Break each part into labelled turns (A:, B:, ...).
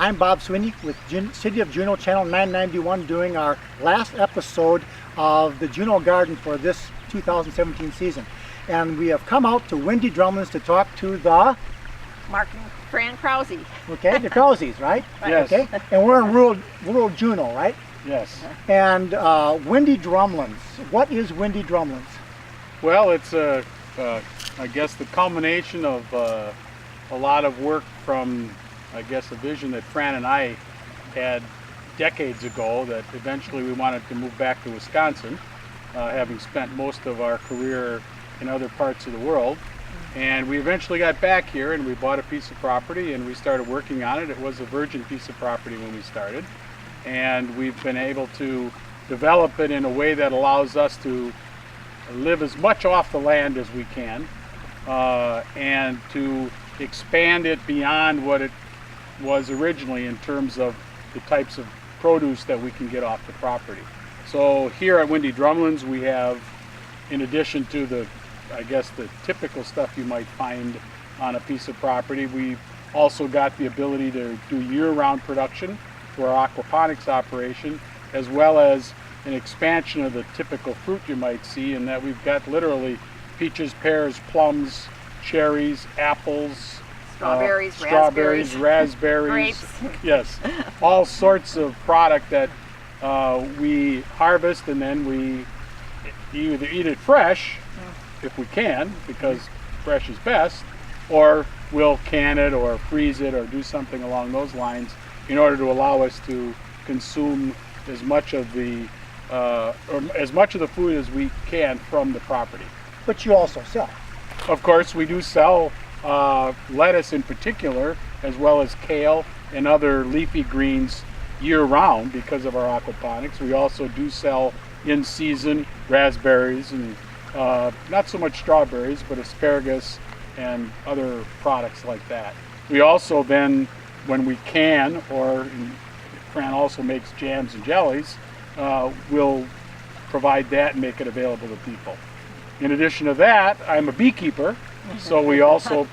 A: I'm Bob Sweeney with City of Juneau Channel 991 doing our last episode of the Juneau Garden for this 2017 season. And we have come out to Windy Drumlins to talk to the...
B: Mark and Fran Krause.
A: Okay, the Krauses, right?
C: Yes.
A: Okay, and we're in rural Juneau, right?
C: Yes.
A: And Windy Drumlins. What is Windy Drumlins?
C: Well, it's I guess the culmination of a lot of work from, I guess, a vision that Fran and I had decades ago that eventually we wanted to move back to Wisconsin, having spent most of our career in other parts of the world. And we eventually got back here and we bought a piece of property and we started working on it. It was a virgin piece of property when we started. And we've been able to develop it in a way that allows us to live as much off the land as we can and to expand it beyond what it was originally in terms of the types of produce that we can get off the property. So here at Windy Drumlins we have, in addition to the, I guess, the typical stuff you might find on a piece of property, we've also got the ability to do year-round production through our aquaponics operation, as well as an expansion of the typical fruit you might see, in that we've got literally peaches, pears, plums, cherries, apples,
B: strawberries,
C: raspberries,
B: grapes.
C: Yes, all sorts of product that we harvest, and then we either eat it fresh if we can, because fresh is best, or we'll can it or freeze it or do something along those lines in order to allow us to consume as much of the food as we can from the property.
A: But you also sell.
C: Of course, we do sell lettuce in particular, as well as kale and other leafy greens year-round because of our aquaponics. We also do sell in-season raspberries and not so much strawberries, but asparagus and other products like that. We also then, when we can, or Fran also makes jams and jellies, we'll provide that and make it available to people. In addition to that, I'm a beekeeper, so we also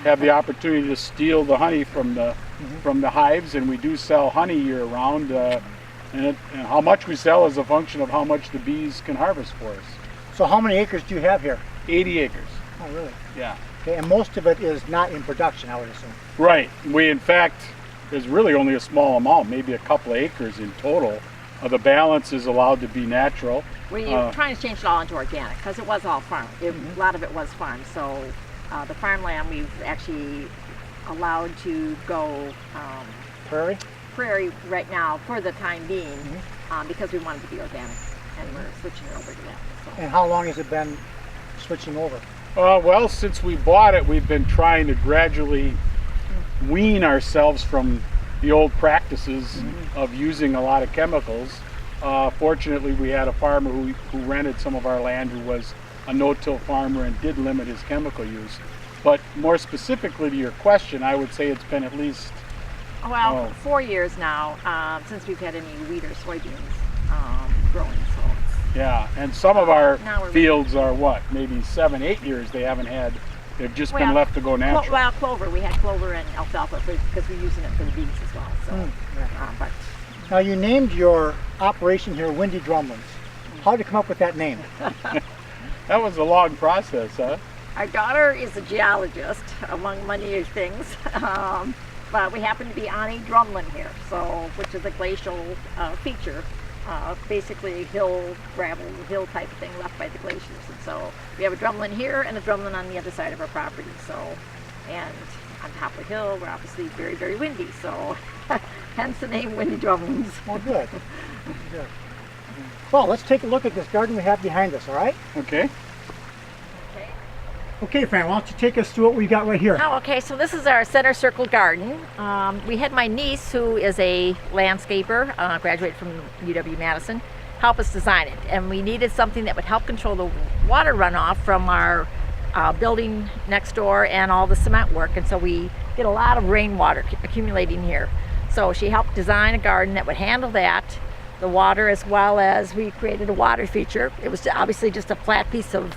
C: have the opportunity to steal the honey from the hives, and we do sell honey year-round. And how much we sell is a function of how much the bees can harvest for us.
A: So how many acres do you have here?
C: 80 acres.
A: Oh, really?
C: Yeah.
A: Okay, and most of it is not in production, I would assume.
C: Right. We, in fact, there's really only a small amount, maybe a couple of acres in total. The balance is allowed to be natural.
B: We're trying to change it all into organic because it was all farm. A lot of it was farm. So the farmland we've actually allowed to go prairie right now for the time being because we wanted to be organic, and we're switching it over to that. So.
A: And how long has it been switching over?
C: Well, since we bought it, we've been trying to gradually wean ourselves from the old practices of using a lot of chemicals. Fortunately, we had a farmer who rented some of our land who was a no-till farmer and did limit his chemical use. But more specifically to your question, I would say it's been at least
B: 4 years now since we've had any wheat or soybeans growing. So
C: yeah, and some of our fields are maybe 7-8 years they haven't had. They've just been left to go natural.
B: Well, clover. We had clover and alfalfa because we're using it for the beans as well. So, but
A: now you named your operation here Windy Drumlins. How did you come up with that name?
C: That was a long process, huh?
B: Our daughter is a geologist, among many things, but we happen to be on a drumlin here, which is a glacial feature. Basically gravel hill type thing left by the glaciers. And so we have a drumlin here and a drumlin on the other side of our property. So, and on top of the hill, we're obviously very, very windy. So hence the name Windy Drumlins.
A: Oh, good. Good. Well, let's take a look at this garden we have behind us, all right?
C: Okay.
A: Okay, Fran, why don't you take us through what we got right here?
B: Oh, okay, so this is our center circle garden. We had my niece, who is a landscaper, graduated from UW-Madison, help us design it. And we needed something that would help control the water runoff from our building next door and all the cement work. And so we get a lot of rainwater accumulating here. So she helped design a garden that would handle that, the water, as well as we created a water feature. It was obviously just a flat piece of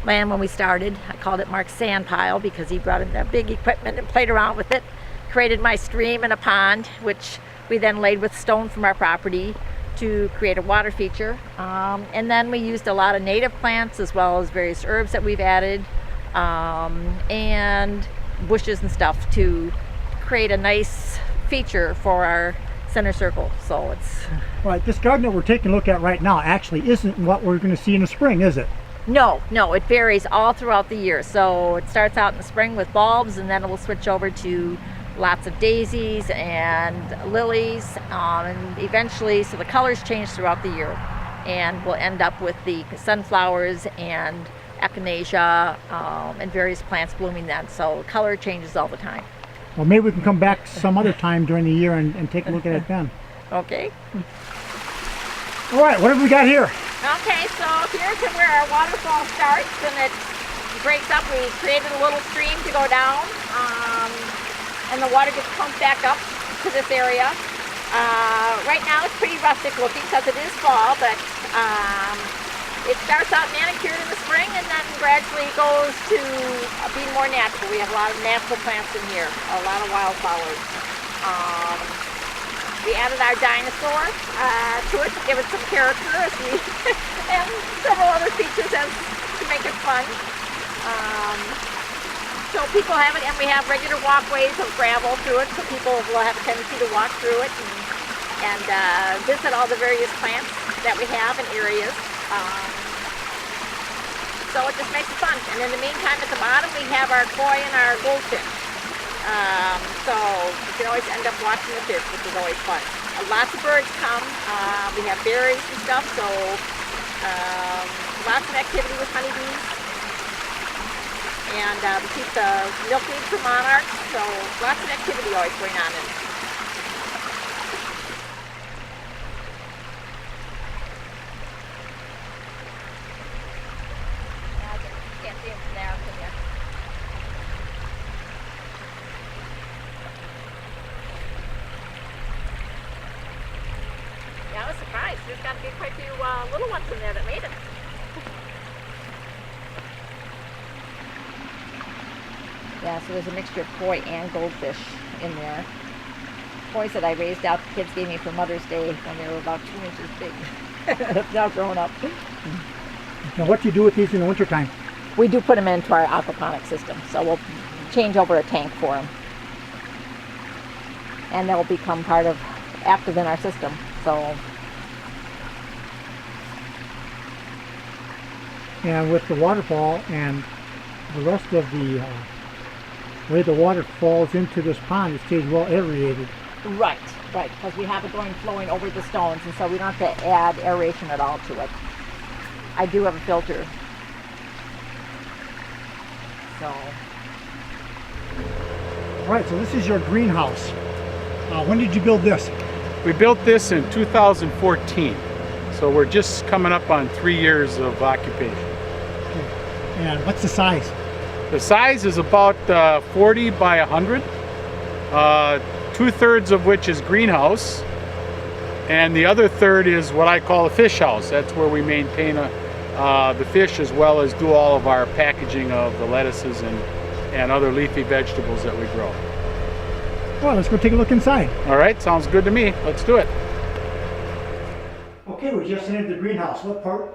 B: land when we started. I called it Mark's sand pile because he brought in that big equipment and played around with it. created my stream and a pond, which we then laid with stone from our property to create a water feature. And then we used a lot of native plants as well as various herbs that we've added, and bushes and stuff to create a nice feature for our center circle. So it's...
A: Right, this garden that we're taking a look at right now actually isn't what we're going to see in the spring, is it?
B: No, it varies all throughout the year. So it starts out in the spring with bulbs, and then it will switch over to lots of daisies and lilies, and eventually, so the colors change throughout the year, and we'll end up with the sunflowers and echinacea and various plants blooming then. So color changes all the time.
A: Well, maybe we can come back some other time during the year and take a look at it then.
B: Okay.
A: All right, what have we got here?
B: Okay, so here's where our waterfall starts, and it breaks up. We created a little stream to go down, and the water gets pumped back up to this area. Right now it's pretty rustic looking because it is fall, but it starts out manicured in the spring and then gradually goes to being more natural. We have a lot of natural plants in here, a lot of wildflowers. We added our dinosaur to it to give it some character, and several other features to make it fun. So people have it, and we have regular walkways of gravel through it, so people will have a tendency to walk through it and visit all the various plants that we have in areas. So it just makes it fun. And in the meantime, at the bottom, we have our koi and our goldfish. So you can always end up watching the fish, which is always fun. Lots of birds come. We have berries and stuff, so lots of activity with honeybees. And we keep the milkweed for monarchs, so lots of activity always going on in it. Can't see them from there, can you? Yeah, I was surprised. There's got to be quite a few little ones in there that made it. Yeah, so there's a mixture of koi and goldfish in there. Koi that I raised out, the kids gave me for Mother's Day when they were about 2 inches big. Now grown up.
A: Now what do you do with these in the wintertime?
B: We do put them into our aquaponics system, so we'll change over a tank for them. And they'll become part of active in our system. So.
A: And with the waterfall and the rest of the way the water falls into this pond, it stays well aerated.
B: Right, because we have it flowing over the stones, and so we don't have to add aeration at all to it. I do have a filter. So.
A: All right, so this is your greenhouse. When did you build this?
C: We built this in 2014, so we're just coming up on 3 years of occupation.
A: Okay. And what's the size?
C: The size is about 40 by 100, 2/3 of which is greenhouse, and the other third is what I call a fish house. That's where we maintain the fish as well as do all of our packaging of the lettuces and other leafy vegetables that we grow.
A: Well, let's go take a look inside.
C: All right, sounds good to me. Let's do it.
A: Okay, we just entered the greenhouse. What part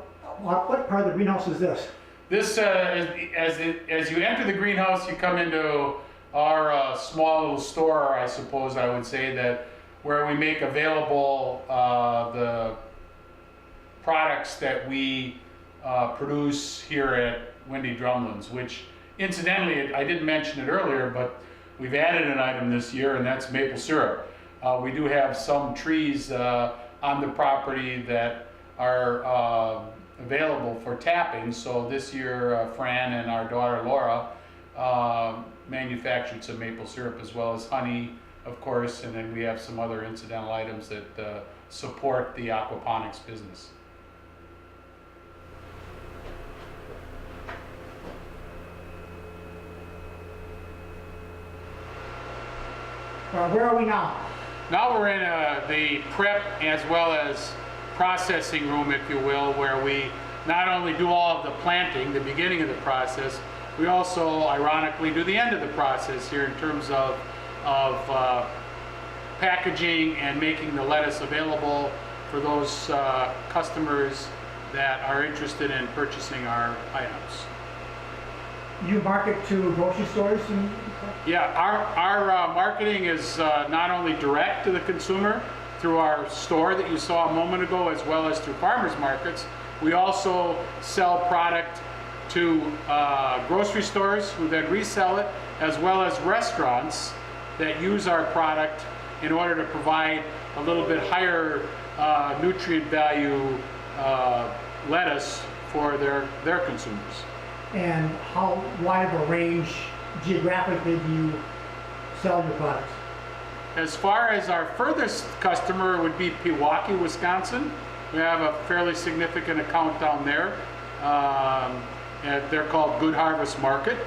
A: of the greenhouse is this?
C: This, as you enter the greenhouse, you come into our small little store, I suppose I would say, that where we make available the products that we produce here at Windy Drumlins, which incidentally, I didn't mention it earlier, but we've added an item this year, and that's maple syrup. We do have some trees on the property that are available for tapping, so this year Fran and our daughter Laura manufactured some maple syrup as well as honey, of course, and then we have some other incidental items that support the aquaponics business.
A: Where are we now?
C: Now we're in the prep as well as processing room, if you will, where we not only do all of the planting, the beginning of the process, we also ironically do the end of the process here in terms of of packaging and making the lettuce available for those customers that are interested in purchasing our items.
A: You market to grocery stores?
C: Yeah, our marketing is not only direct to the consumer through our store that you saw a moment ago, as well as through farmers markets. We also sell product to grocery stores who then resell it, as well as restaurants that use our product in order to provide a little bit higher nutrient value lettuce for their consumers.
A: And how wide of a range geographically do you sell your products?
C: As far as our furthest customer would be Pewaukee, Wisconsin. We have a fairly significant account down there. And they're called Good Harvest Market.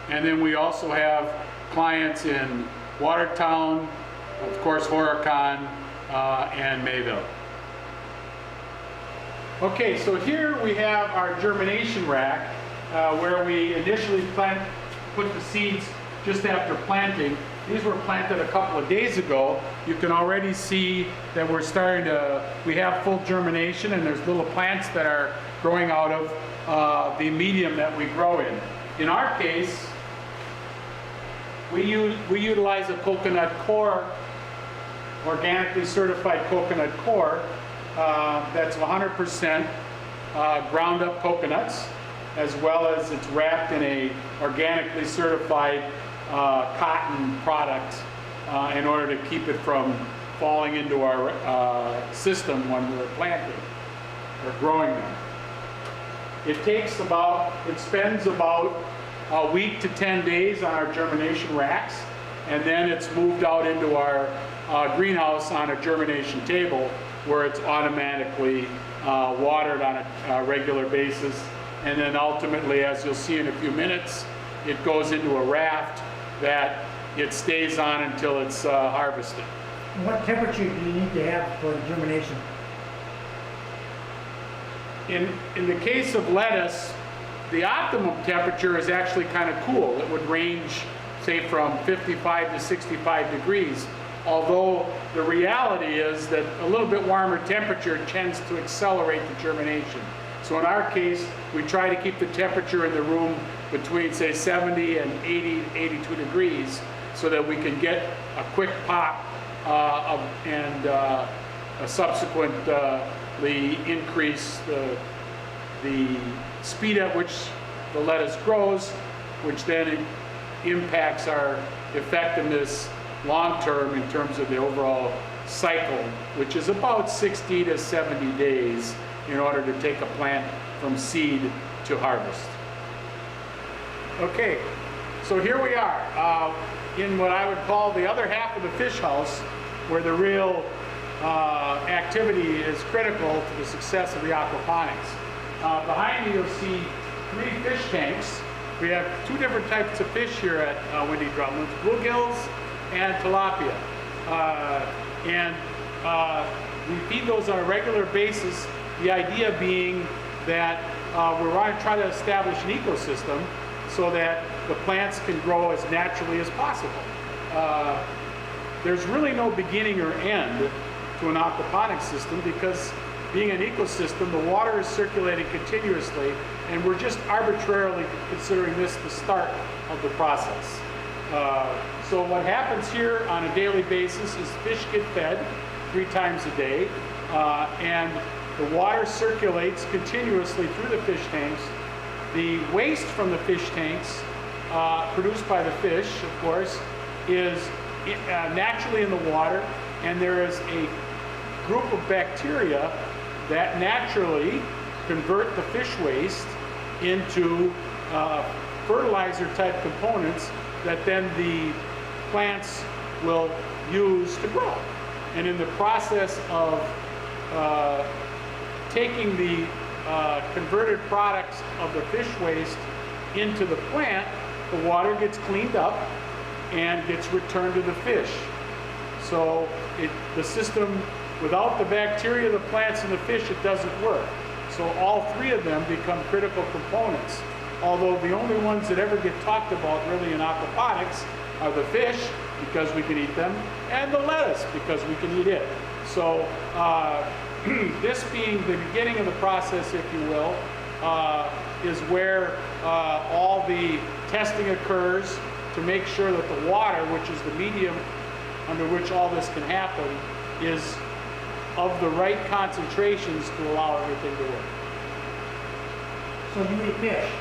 C: And then we also have clients in Watertown, of course Horicon, and Mayville. Okay, so here we have our germination rack where we initially put the seeds just after planting. These were planted a couple of days ago. You can already see that we have full germination, and there's little plants that are growing out of the medium that we grow in. In our case, we utilize a coconut core, organically certified coconut core, that's 100% ground up coconuts, as well as it's wrapped in a organically certified cotton product in order to keep it from falling into our system when we're planting or growing them. It spends about a week to 10 days on our germination racks, and then it's moved out into our greenhouse on a germination table where it's automatically watered on a regular basis. And then ultimately, as you'll see in a few minutes, it goes into a raft that it stays on until it's harvested.
A: What temperature do you need to have for germination?
C: In the case of lettuce, the optimum temperature is actually kind of cool. It would range, say, from 55 to 65 degrees. Although the reality is that a little bit warmer temperature tends to accelerate the germination. So in our case, we try to keep the temperature in the room between, say, 70 and 80, 82 degrees so that we can get a quick pop and subsequently increase the speed at which the lettuce grows, which then impacts our effectiveness long-term in terms of the overall cycle, which is about 60 to 70 days in order to take a plant from seed to harvest. Okay, so here we are in what I would call the other half of the fish house, where the real activity is critical to the success of the aquaponics. Behind me you'll see 3 fish tanks. We have 2 different types of fish here at Windy Drumlins, bluegills and tilapia. We feed those on a regular basis, the idea being that we're going to try to establish an ecosystem so that the plants can grow as naturally as possible. There's really no beginning or end to an aquaponics system because being an ecosystem, the water is circulating continuously, and we're just arbitrarily considering this the start of the process. So what happens here on a daily basis is fish get fed 3 times a day, and the water circulates continuously through the fish tanks. The waste from the fish tanks, produced by the fish, of course, is naturally in the water, and there is a group of bacteria that naturally convert the fish waste into fertilizer type components that then the plants will use to grow. And in the process of taking the converted products of the fish waste into the plant, the water gets cleaned up and gets returned to the fish. So the system, without the bacteria, the plants, and the fish, it doesn't work. So all 3 of them become critical components. Although the only ones that ever get talked about really in aquaponics are the fish, because we can eat them, and the lettuce, because we can eat it. So this being the beginning of the process, if you will, is where all the testing occurs to make sure that the water, which is the medium under which all this can happen, is of the right concentrations to allow everything to work.
A: So you eat fish?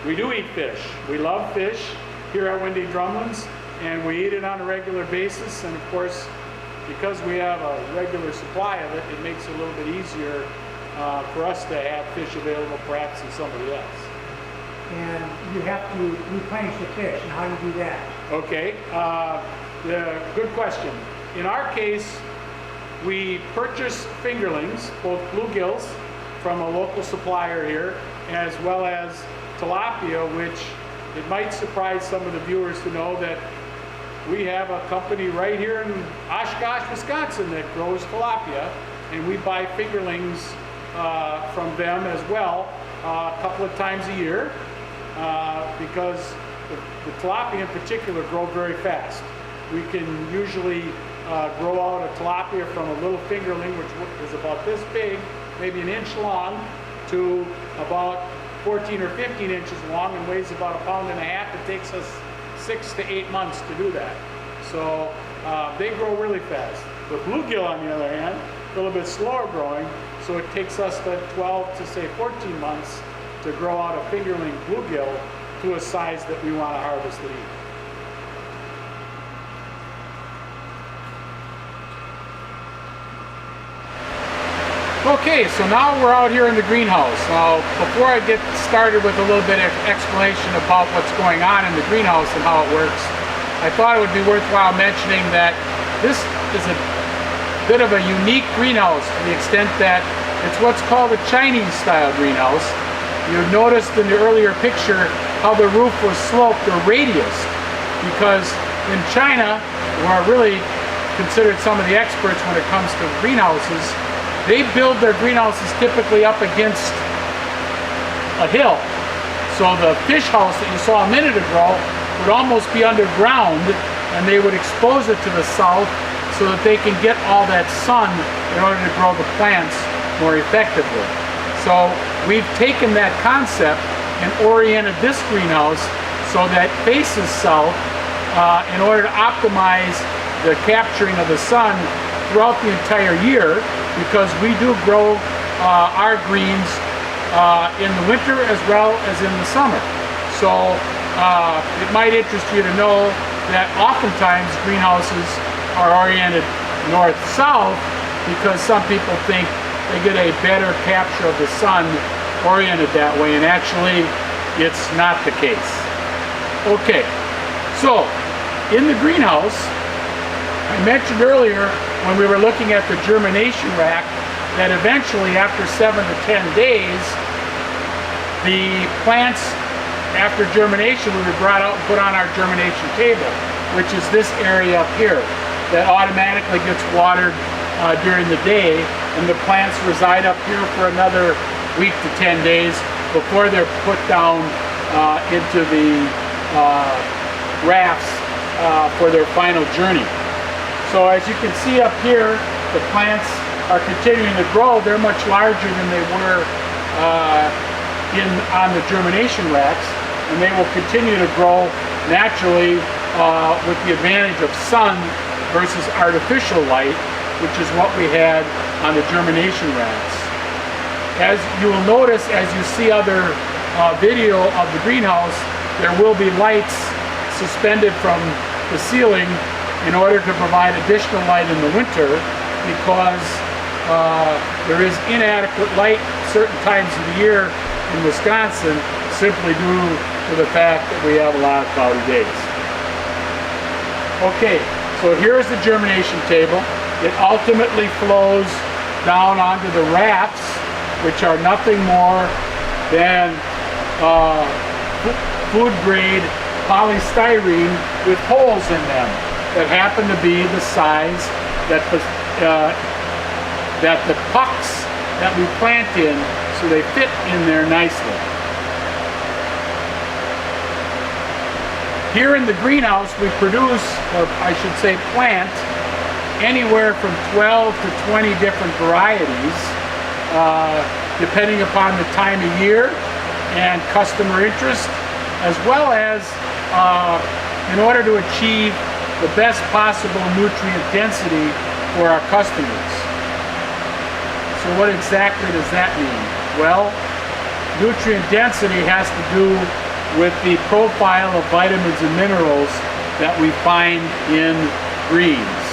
C: We do eat fish. We love fish here at Windy Drumlins, and we eat it on a regular basis. And of course, because we have a regular supply of it, it makes it a little bit easier for us to have fish available perhaps than somebody else.
A: And you have to replenish the fish, and how do you do that?
C: Okay, good question. In our case, we purchase fingerlings, both bluegills from a local supplier here, as well as tilapia, which it might surprise some of the viewers to know that we have a company right here in Oshkosh, Wisconsin that grows tilapia, and we buy fingerlings from them as well a couple of times a year because the tilapia in particular grow very fast. We can usually grow out a tilapia from a little fingerling, which is about this big, maybe an inch long, to about 14 or 15 inches long and weighs about 1.5 pounds. It takes us 6 to 8 months to do that. So they grow really fast. The bluegill, on the other hand, a little bit slower growing, so it takes us the 12 to say 14 months to grow out a fingerling bluegill to a size that we want to harvest and eat. Okay, so now we're out here in the greenhouse. Now, before I get started with a little bit of explanation about what's going on in the greenhouse and how it works, I thought it would be worthwhile mentioning that this is a bit of a unique greenhouse to the extent that it's what's called a Chinese style greenhouse. You noticed in the earlier picture how the roof was sloped or radiused, because in China, who are really considered some of the experts when it comes to greenhouses, they build their greenhouses typically up against a hill. So the fish house that you saw a minute ago would almost be underground, and they would expose it to the south so that they can get all that sun in order to grow the plants more effectively. So we've taken that concept and oriented this greenhouse so that it faces south in order to optimize the capturing of the sun throughout the entire year, because we do grow our greens in the winter as well as in the summer. So it might interest you to know that oftentimes greenhouses are oriented north-south because some people think they get a better capture of the sun oriented that way, and actually it's not the case. Okay, so in the greenhouse, I mentioned earlier when we were looking at the germination rack that eventually after 7 to 10 days, the plants after germination will be brought out and put on our germination table, which is this area up here that automatically gets watered during the day, and the plants reside up here for another week to 10 days before they're put down into the rafts for their final journey. So as you can see up here, the plants are continuing to grow. They're much larger than they were on the germination racks, and they will continue to grow naturally with the advantage of sun versus artificial light, which is what we had on the germination racks. As you will notice, as you see other video of the greenhouse, there will be lights suspended from the ceiling in order to provide additional light in the winter, because there is inadequate light certain times of the year in Wisconsin simply due to the fact that we have a lot of cloudy days. Okay, so here's the germination table. It ultimately flows down onto the rafts, which are nothing more than food grade polystyrene with holes in them that happen to be the size that the pucks that we plant in, so they fit in there nicely. Here in the greenhouse, we produce, or I should say plant, anywhere from 12 to 20 different varieties, depending upon the time of year and customer interest, as well as in order to achieve the best possible nutrient density for our customers. So what exactly does that mean? Well, nutrient density has to do with the profile of vitamins and minerals that we find in greens.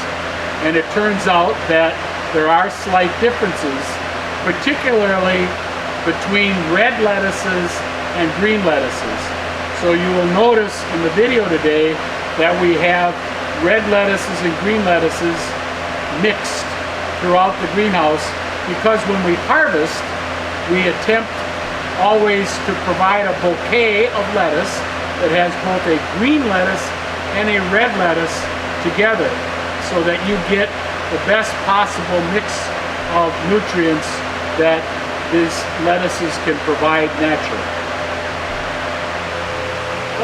C: And it turns out that there are slight differences, particularly between red lettuces and green lettuces. So you will notice in the video today that we have red lettuces and green lettuces mixed throughout the greenhouse, because when we harvest, we attempt always to provide a bouquet of lettuce that has both a green lettuce and a red lettuce together, so that you get the best possible mix of nutrients that these lettuces can provide naturally.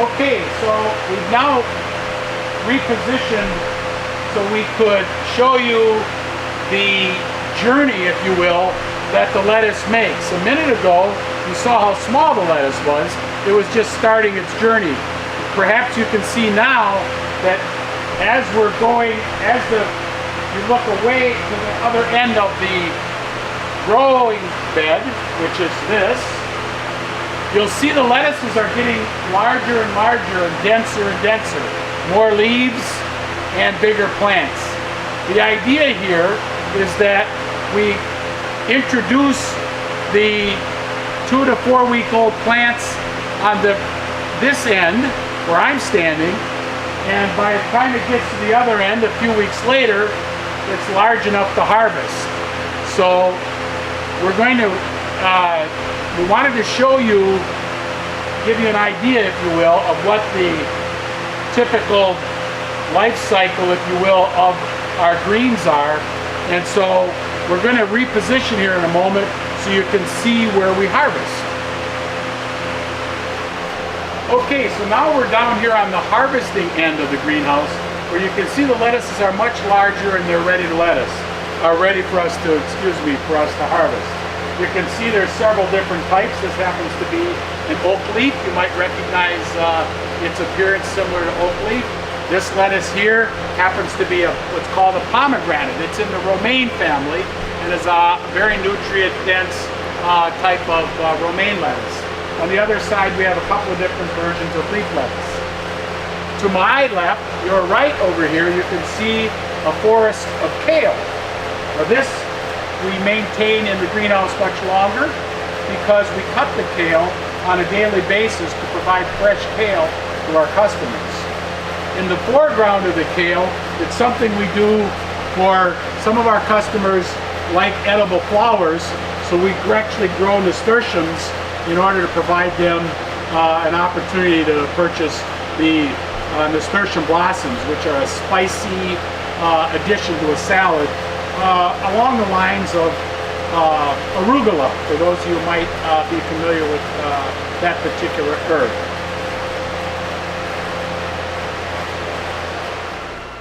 C: Okay, so we've now repositioned so we could show you the journey, if you will, that the lettuce makes. A minute ago, you saw how small the lettuce was. It was just starting its journey. Perhaps you can see now that as we're going, you look away to the other end of the growing bed, which is this, you'll see the lettuces are getting larger and larger and denser, more leaves and bigger plants. The idea here is that we introduce the 2 to 4 week old plants on this end where I'm standing, and by the time it gets to the other end a few weeks later, it's large enough to harvest. So we're going to, we wanted to show you, give you an idea, if you will, of what the typical life cycle, if you will, of our greens are. And so we're going to reposition here in a moment so you can see where we harvest. Okay, so now we're down here on the harvesting end of the greenhouse, where you can see the lettuces are much larger and they're ready to for us to harvest. You can see there's several different types. This happens to be an oak leaf. You might recognize its appearance similar to oak leaf. This lettuce here happens to be what's called a pomegranate. It's in the romaine family and is a very nutrient-dense type of romaine lettuce. On the other side, we have a couple of different versions of leaf lettuce. To my left, your right over here, you can see a forest of kale. Now this we maintain in the greenhouse much longer because we cut the kale on a daily basis to provide fresh kale to our customers. In the foreground of the kale, it's something we do for some of our customers like edible flowers, so we actually grow nasturtiums in order to provide them an opportunity to purchase the nasturtium blossoms, which are a spicy addition to a salad, along the lines of arugula, for those of you who might be familiar with that particular herb.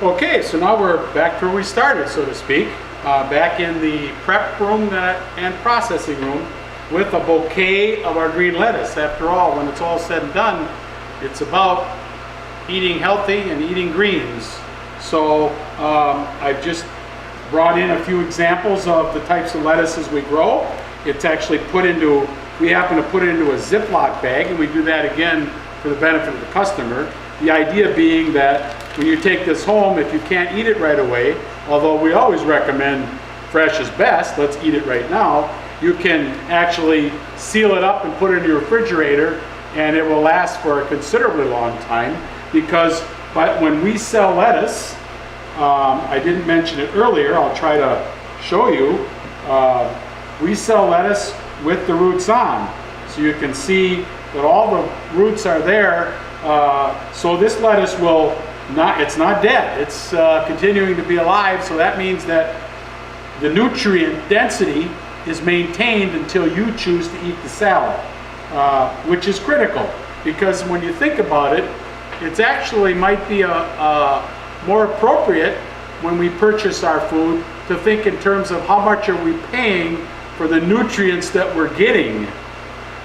C: Okay, so now we're back to where we started, so to speak, back in the prep room and processing room with a bouquet of our green lettuce. After all, when it's all said and done, it's about eating healthy and eating greens. So I've just brought in a few examples of the types of lettuces we grow. It's actually we happen to put it into a Ziploc bag, and we do that again for the benefit of the customer. The idea being that when you take this home, if you can't eat it right away, although we always recommend fresh is best, let's eat it right now, you can actually seal it up and put it in your refrigerator, and it will last for a considerably long time. Because when we sell lettuce, I didn't mention it earlier, I'll try to show you, we sell lettuce with the roots on. So you can see that all the roots are there, so this lettuce it's not dead, it's continuing to be alive, so that means that the nutrient density is maintained until you choose to eat the salad, which is critical, because when you think about it, it's actually might be more appropriate when we purchase our food to think in terms of how much are we paying for the nutrients that we're getting.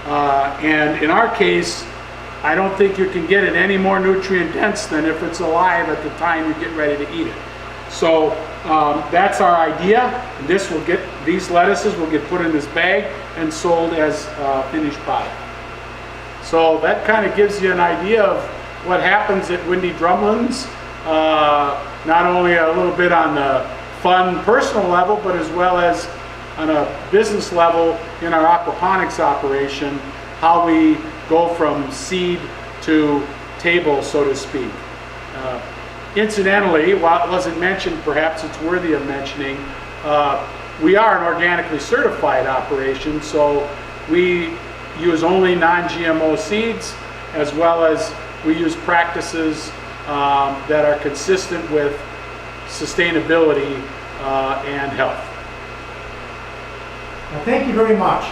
C: And in our case, I don't think you can get it any more nutrient dense than if it's alive at the time you get ready to eat it. So that's our idea. These lettuces will get put in this bag and sold as finished product. So that kind of gives you an idea of what happens at Windy Drumlins. Not only a little bit on the fun personal level, but as well as on a business level in our aquaponics operation, how we go from seed to table, so to speak. Incidentally, while it wasn't mentioned, perhaps it's worthy of mentioning, we are an organically certified operation, so we use only non-GMO seeds, as well as we use practices that are consistent with sustainability and health.
A: Well, thank you very much.